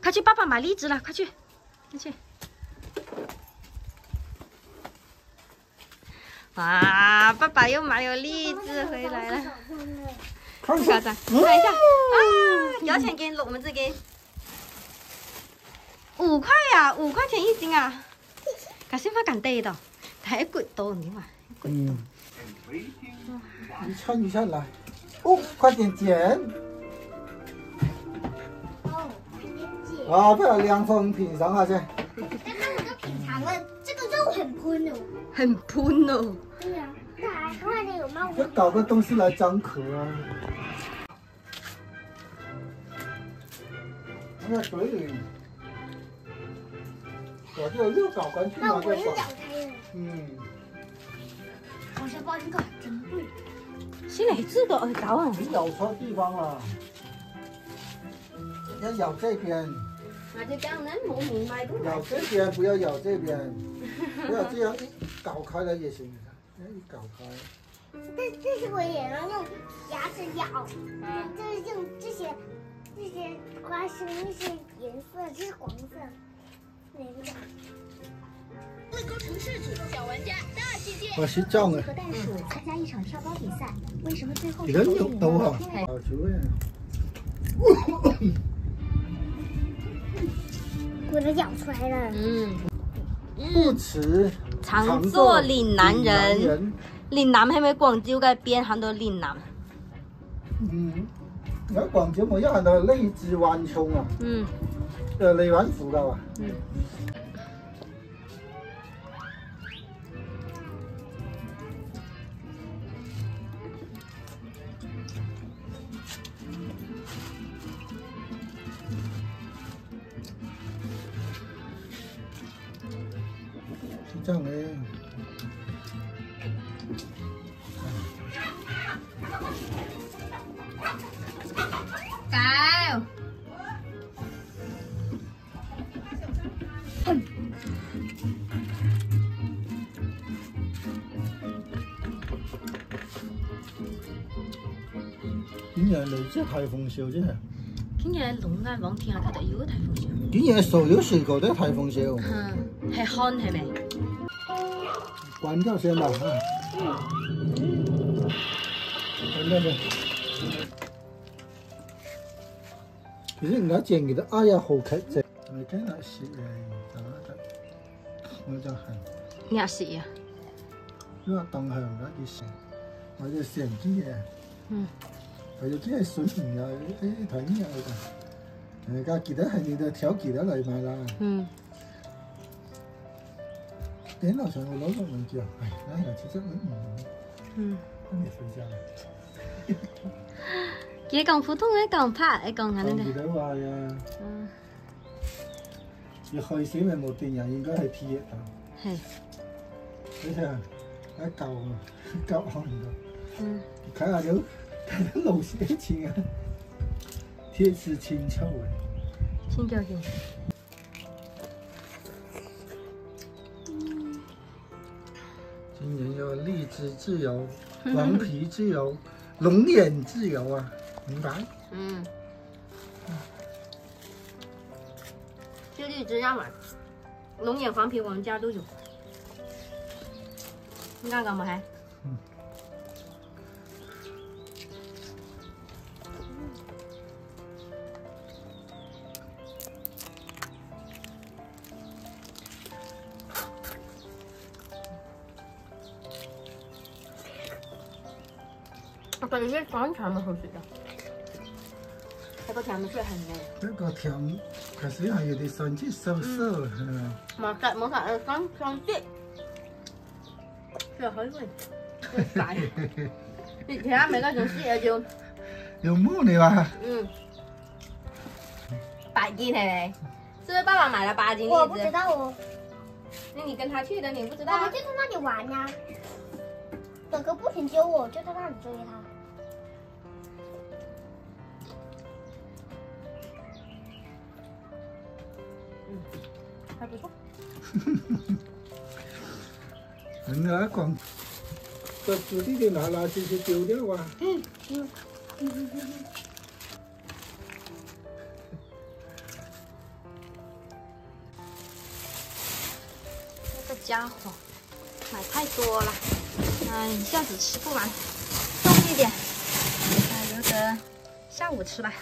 快去，爸爸买荔枝了，快去，快去！哇，爸爸又买了荔枝回来了。看一下，看一下啊！有钱给我们这给5块呀，5块钱1斤啊！搞先发敢低的，太贵多你嘛。嗯。你称一下来。哦，快点捡。啊，不要凉风品尝下去。刚刚我都品尝了，这个肉很喷哦。很喷哦。对呀，那还外面有猫。要搞个东西来张壳啊。那嘴里，我就又搞关去那拿个管。我又咬开了。嗯。我先包这个真贵。先来这个耳刀啊！你咬错地方了，要咬这边。那就这样能磨明白不？咬这边，不要咬这边，不要这样一搞开了也行，一搞开。但是我也能用牙齿咬，就是用这些花生那些颜色，这是黄色，哪个？为高城市主小玩家大世界。我洗澡呢。和袋鼠参加一场跳高比赛，为什么最后人都好，好球呀！我都咬出来了。不辞常做岭南人，嶺南係咪廣州嘅邊行到嶺南？喺廣州冇一行到荔枝灣涌啊。荔灣附近啊。这样嘞。搞。竟然嚟只颱風少啫。今日龍眼往天下睇到有颱風少。竟然所有水果都颱風少。係旱係咪？關掉先啦，關掉先。其實人家剪嘅都哎呀好睇啫，你睇下是誒，我就係。你是啊？因為當向嗰啲成，我就成啲嘢。我就啲係筍苗啊，啲睇咩嚟㗎？人家記得係你哋挑幾多嚟買啦。點樓上我攞個文件，唉，那有其實那你睡覺啦。佢講普通嘅講拍，你講緊呢？記得話呀。要開始咪冇電人應該係鐵啊。係。你睇下，一嚿啊，嚿行到。睇下咗，睇到路幾錢啊？鐵是清臭嘅。清臭嘅。今年有荔枝自由、黃皮自由、龍眼自由啊，明白？就荔枝要買，龍眼、黃皮我們家都有。你啱講冇係？我覺得啲廣場咪好食啊！睇個甜咪最係嘅。呢個甜，可是係有啲酸質澀澀，冇曬，酸啲，又好味，又大。你其他每個種食就有木你話？8斤係咪？是不是爸爸買了8斤荔枝？我不知道哦。那你跟他去的，你不知道？我们就在那里玩呀。哥哥不停揪我，就在那里追他。还不错。人家講，個煮啲嘅拿垃圾就丟掉啊。家伙，买太多了，一下子吃不完，重一点，留着下午吃吧。